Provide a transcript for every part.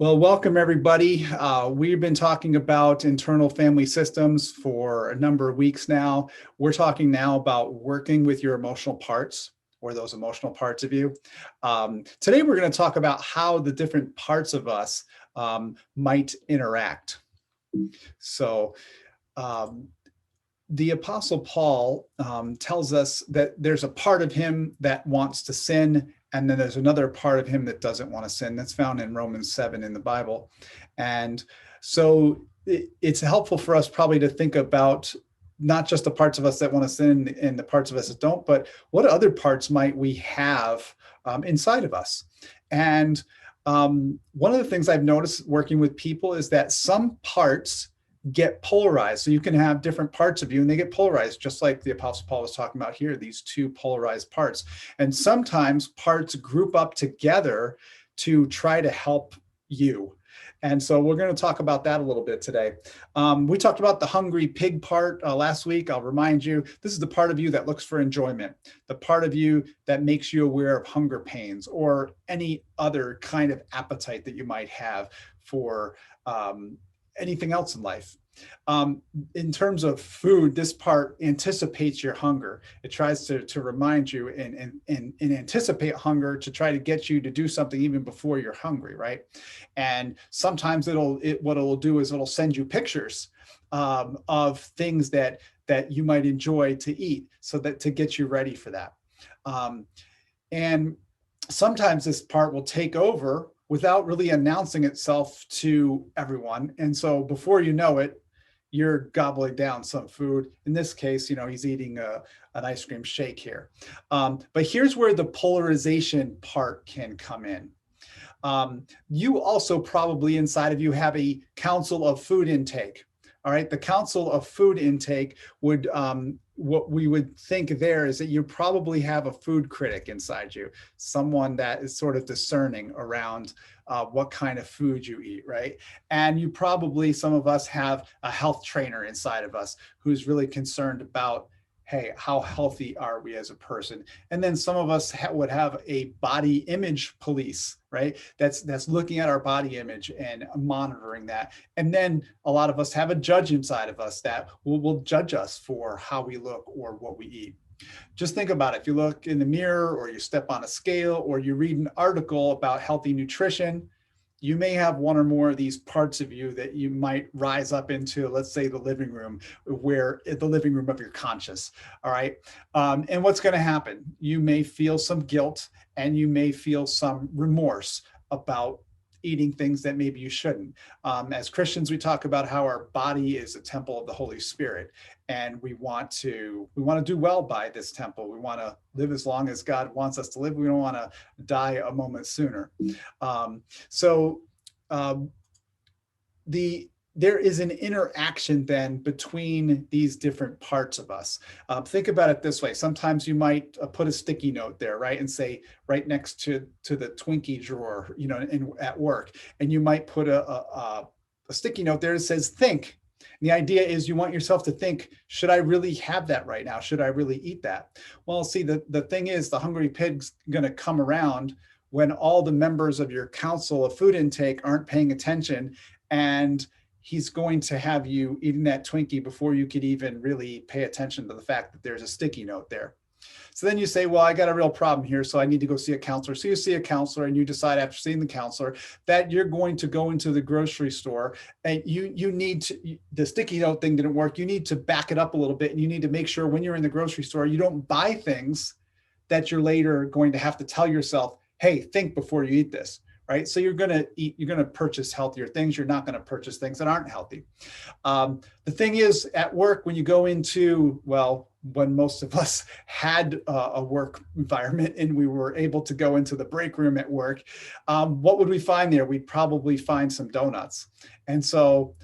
Well, welcome everybody. We've been talking about internal family systems for a number of weeks now. We're talking now about working with your emotional parts or those emotional parts of you. Today, we're going to talk about how the different parts of us might interact. So, the Apostle Paul tells us that there's a part of him that wants to sin, and then there's another part of him that doesn't want to sin. That's found in Romans 7 in the Bible. And so it's helpful for us probably to think about not just the parts of us that want to sin and the parts of us that don't, but what other parts might we have inside of us? And one of the things I've noticed working with people is that some parts get polarized. So you can have different parts of you and they get polarized, just like the Apostle Paul was talking about here, these two polarized parts. And sometimes parts group up together to try to help you. And so we're going to talk about that a little bit today. We talked about the hungry pig part last week. I'll remind you, this is the part of you that looks for enjoyment, the part of you that makes you aware of hunger pains or any other kind of appetite that you might have for anything else in life. In terms of food, this part anticipates your hunger. It tries to remind you and anticipate hunger to try to get you to do something even before you're hungry, right? And sometimes what it'll do is it'll send you pictures of things that you might enjoy to eat, so that to get you ready for that. And sometimes this part will take over without really announcing itself to everyone. And so before you know it, you're gobbling down some food. In this case, he's eating an ice cream shake here. But here's where the polarization part can come in. You also probably inside of you have a council of food intake. All right, the council of food intake would, what we would think there is that you probably have a food critic inside you, someone that is sort of discerning around what kind of food you eat, right? And you probably, some of us have a health trainer inside of us who's really concerned about, hey, how healthy are we as a person? And then some of us would have a body image police, right? That's looking at our body image and monitoring that. And then a lot of us have a judge inside of us that will judge us for how we look or what we eat. Just think about it. If you look in the mirror or you step on a scale or you read an article about healthy nutrition, you may have one or more of these parts of you that you might rise up into, let's say the living room, where the living room of your conscious. All right. And what's going to happen? You may feel some guilt and you may feel some remorse about eating things that maybe you shouldn't. As Christians, we talk about how our body is a temple of the Holy Spirit, and we want to do well by this temple. We want to live as long as God wants us to live. We don't want to die a moment sooner. There is an interaction then between these different parts of us. Think about it this way. Sometimes you might put a sticky note there, right? And say right next to the Twinkie drawer, at work. And you might put a sticky note there that says, think. And the idea is you want yourself to think, should I really have that right now? Should I really eat that? Well, see, the thing is, the hungry pig's going to come around when all the members of your council of food intake aren't paying attention, and he's going to have you eating that Twinkie before you could even really pay attention to the fact that there's a sticky note there. So then you say, well, I got a real problem here, so I need to go see a counselor. So you see a counselor and you decide after seeing the counselor that you're going to go into the grocery store, and you need to, the sticky note thing didn't work. You need to back it up a little bit, and you need to make sure when you're in the grocery store, you don't buy things that you're later going to have to tell yourself, hey, think before you eat this. Right? So you're going to purchase healthier things. You're not going to purchase things that aren't healthy. The thing is, at work, when you go into, when most of us had a work environment and we were able to go into the break room at work, what would we find there? We'd probably find some donuts. And so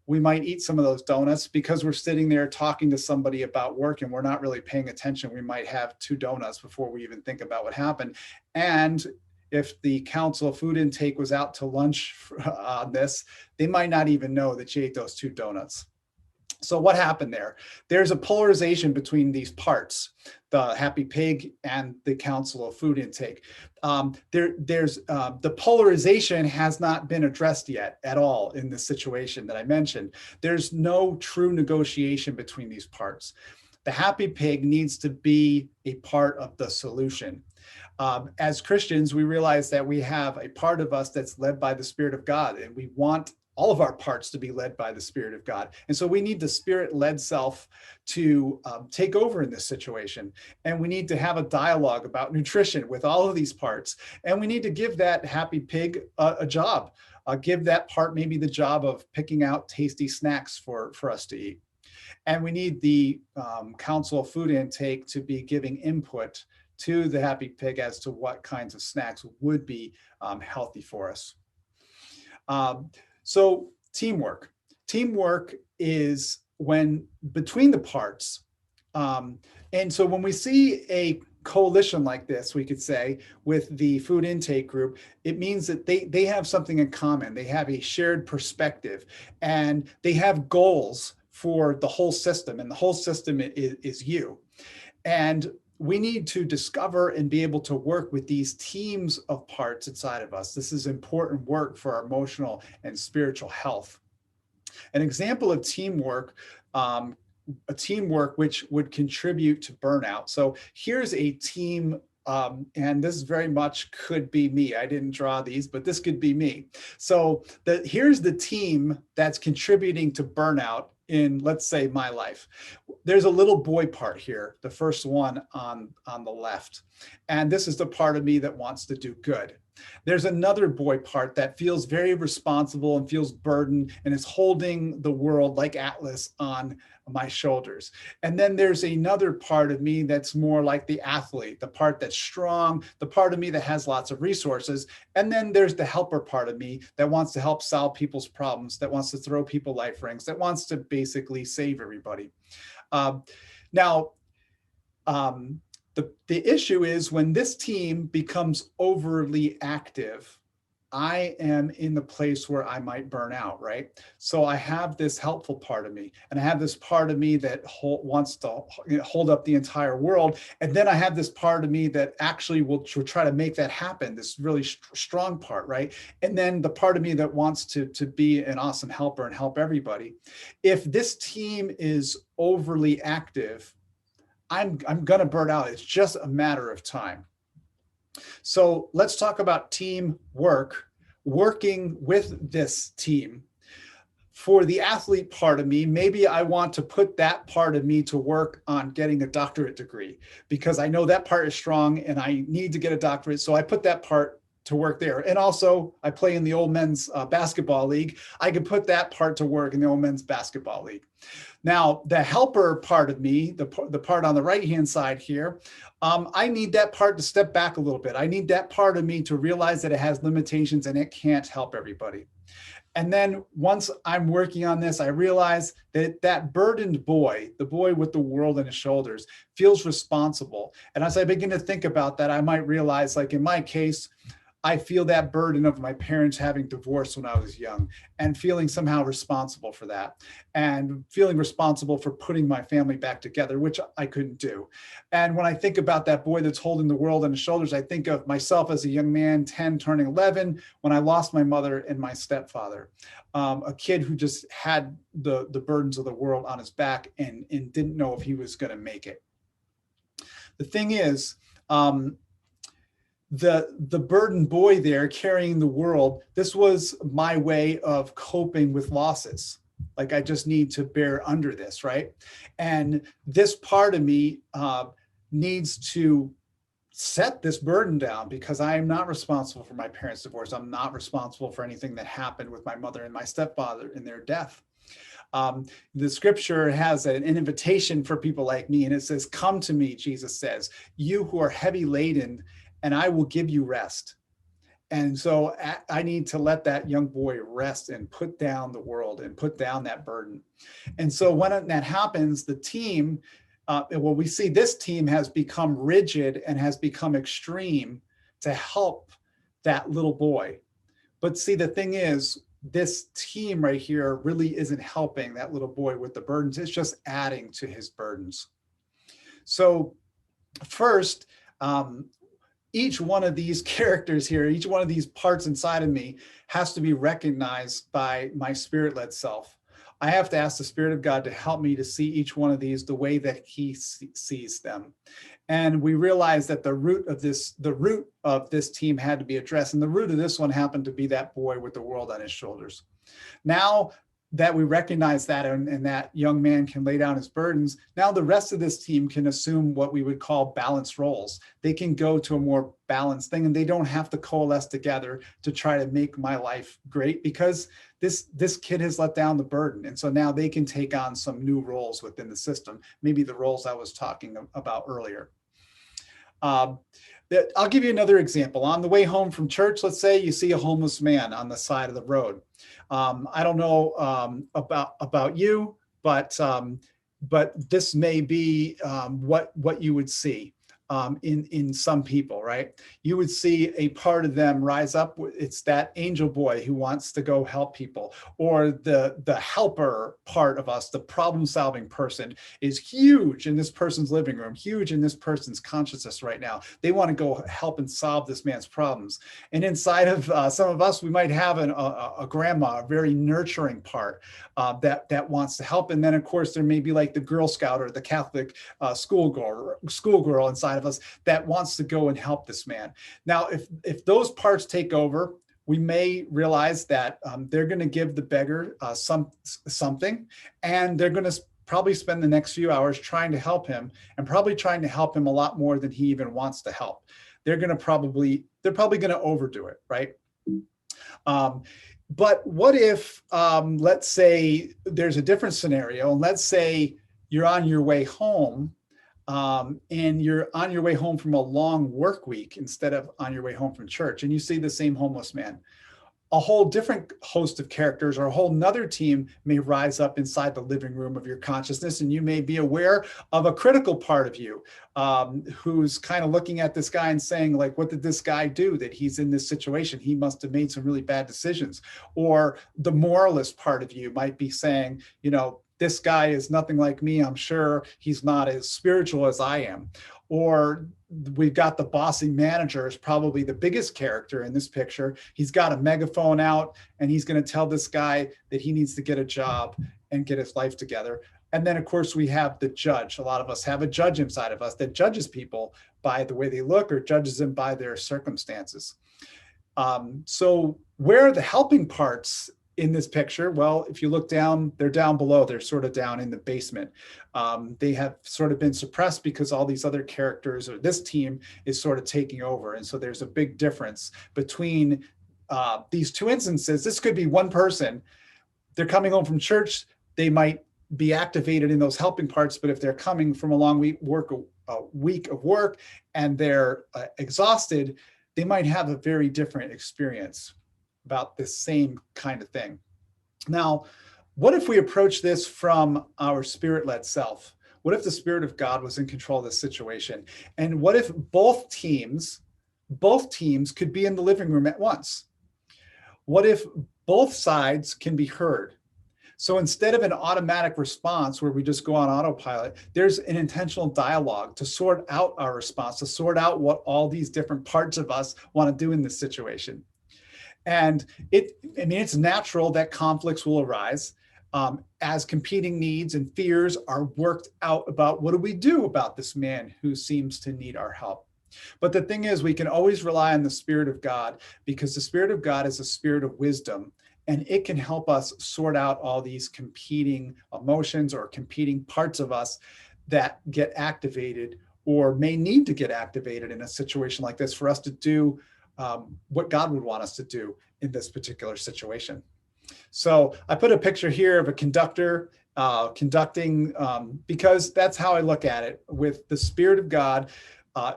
we might eat some of those donuts because we're sitting there talking to somebody about work and we're not really paying attention. We might have 2 donuts before we even think about what happened. And if the council of food intake was out to lunch on this, they might not even know that you ate those 2 donuts. So what happened there? There's a polarization between these parts, the happy pig and the council of food intake. The polarization has not been addressed yet at all in this situation that I mentioned. There's no true negotiation between these parts. The happy pig needs to be a part of the solution. As Christians, we realize that we have a part of us that's led by the Spirit of God, and we want all of our parts to be led by the Spirit of God. And so we need the Spirit-led self to take over in this situation. And we need to have a dialogue about nutrition with all of these parts. And we need to give that happy pig a job. Give that part maybe the job of picking out tasty snacks for us to eat. And we need the Council of Food Intake to be giving input to the happy pig as to what kinds of snacks would be healthy for us. So teamwork. Teamwork is when between the parts. And so when we see a coalition like this, we could say, with the food intake group, it means that they have something in common. They have a shared perspective and they have goals for the whole system, and the whole system is you. And we need to discover and be able to work with these teams of parts inside of us. This is important work for our emotional and spiritual health. An example of teamwork, a teamwork which would contribute to burnout. So here's a team, and this very much could be me. I didn't draw these, but this could be me. So here's the team that's contributing to burnout in, let's say, my life. There's a little boy part here, the first one on the left. And this is the part of me that wants to do good. There's another boy part that feels very responsible and feels burdened and is holding the world like Atlas on my shoulders. And then there's another part of me that's more like the athlete, the part that's strong, the part of me that has lots of resources. And then there's the helper part of me that wants to help solve people's problems, that wants to throw people life rings, that wants to basically save everybody. Now, the issue is when this team becomes overly active, I am in the place where I might burn out, right? So I have this helpful part of me, and I have this part of me that wants to hold up the entire world. And then I have this part of me that actually will try to make that happen, this really strong part, right? And then the part of me that wants to be an awesome helper and help everybody. If this team is overly active, I'm going to burn out. It's just a matter of time. So let's talk about teamwork, working with this team. For the athlete part of me, maybe I want to put that part of me to work on getting a doctorate degree because I know that part is strong and I need to get a doctorate. So I put that part to work there. And also I play in the old men's basketball league. I could put that part to work in the old men's basketball league. Now, the helper part of me, the part on the right-hand side here, I need that part to step back a little bit. I need that part of me to realize that it has limitations and it can't help everybody. And then once I'm working on this, I realize that that burdened boy, the boy with the world on his shoulders, feels responsible. And as I begin to think about that, I might realize, like in my case, I feel that burden of my parents having divorced when I was young and feeling somehow responsible for that and feeling responsible for putting my family back together, which I couldn't do. And when I think about that boy that's holding the world on his shoulders, I think of myself as a young man, 10 turning 11, when I lost my mother and my stepfather, a kid who just had the burdens of the world on his back and didn't know if he was going to make it. The thing is, the burdened boy there carrying the world, this was my way of coping with losses. Like, I just need to bear under this, right? And this part of me needs to set this burden down because I am not responsible for my parents' divorce. I'm not responsible for anything that happened with my mother and my stepfather in their death. The scripture has an invitation for people like me, and it says, "Come to me," Jesus says, "you who are heavy laden, and I will give you rest." And so I need to let that young boy rest and put down the world and put down that burden. And so when that happens, the team, we see this team has become rigid and has become extreme to help that little boy. But see, the thing is, this team right here really isn't helping that little boy with the burdens. It's just adding to his burdens. So first, each one of these characters here, each one of these parts inside of me has to be recognized by my spirit-led self. I have to ask the Spirit of God to help me to see each one of these the way that he sees them. And we realized that the root of this team had to be addressed. And the root of this one happened to be that boy with the world on his shoulders. Now that we recognize that, and that young man can lay down his burdens, now the rest of this team can assume what we would call balanced roles. They can go to a more balanced thing, and they don't have to coalesce together to try to make my life great, because this kid has let down the burden. And so now they can take on some new roles within the system, maybe the roles I was talking about earlier. I'll give you another example. On the way home from church, let's say you see a homeless man on the side of the road. I don't know about you, but this may be what you would see in some people, right? You would see a part of them rise up. It's that angel boy who wants to go help people, or the helper part of us, the problem-solving person, is huge in this person's living room, huge in this person's consciousness right now. They want to go help and solve this man's problems. And inside of some of us, we might have a grandma, a very nurturing part that wants to help. And then, of course, there may be like the Girl Scout or the Catholic schoolgirl inside of us that wants to go and help this man. Now, if those parts take over, we may realize that they're going to give the beggar something, and they're going to probably spend the next few hours trying to help him, and probably trying to help him a lot more than he even wants to help. They're probably going to overdo it, right? But what if, let's say there's a different scenario, and let's say you're on your way home, and you're on your way home from a long work week instead of on your way home from church, and you see the same homeless man. A whole different host of characters, or a whole nother team, may rise up inside the living room of your consciousness, and you may be aware of a critical part of you who's kind of looking at this guy and saying, like, what did this guy do that he's in this situation? He must have made some really bad decisions. Or the moralist part of you might be saying, this guy is nothing like me. I'm sure he's not as spiritual as I am. Or we've got the bossy manager is probably the biggest character in this picture. He's got a megaphone out, and he's going to tell this guy that he needs to get a job and get his life together. And then, of course, we have the judge. A lot of us have a judge inside of us that judges people by the way they look, or judges them by their circumstances. So where are the helping parts in this picture? Well, if you look down, they're down below. They're sort of down in the basement. They have sort of been suppressed because all these other characters, or this team, is sort of taking over. And so there's a big difference between these two instances. This could be one person. They're coming home from church. They might be activated in those helping parts, but if they're coming from a long week of work and they're exhausted, they might have a very different experience about this same kind of thing. Now, what if we approach this from our spirit-led self? What if the Spirit of God was in control of this situation? And what if both teams could be in the living room at once? What if both sides can be heard? So instead of an automatic response where we just go on autopilot, there's an intentional dialogue to sort out our response, to sort out what all these different parts of us want to do in this situation. And it's natural that conflicts will arise as competing needs and fears are worked out about what do we do about this man who seems to need our help. But the thing is, we can always rely on the Spirit of God, because the Spirit of God is a spirit of wisdom, and it can help us sort out all these competing emotions or competing parts of us that get activated or may need to get activated in a situation like this for us to do what God would want us to do in this particular situation. So I put a picture here of a conductor conducting, because that's how I look at it. With the Spirit of God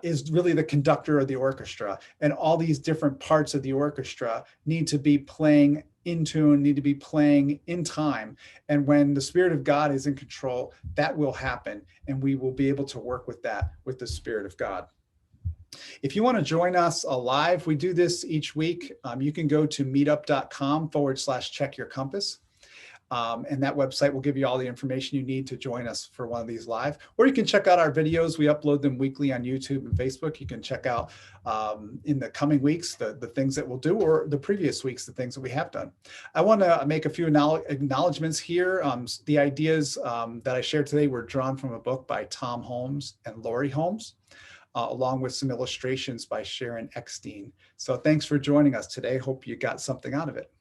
is really the conductor of the orchestra, and all these different parts of the orchestra need to be playing in tune, need to be playing in time. And when the Spirit of God is in control, that will happen, and we will be able to work with that with the Spirit of God. If you want to join us live, we do this each week. You can go to meetup.com/check your compass. And that website will give you all the information you need to join us for one of these live. Or you can check out our videos. We upload them weekly on YouTube and Facebook. You can check out in the coming weeks the things that we'll do, or the previous weeks the things that we have done. I want to make a few acknowledgments here. The ideas that I shared today were drawn from a book by Tom Holmes and Lori Holmes, along with some illustrations by Sharon Eckstein. So thanks for joining us today. Hope you got something out of it.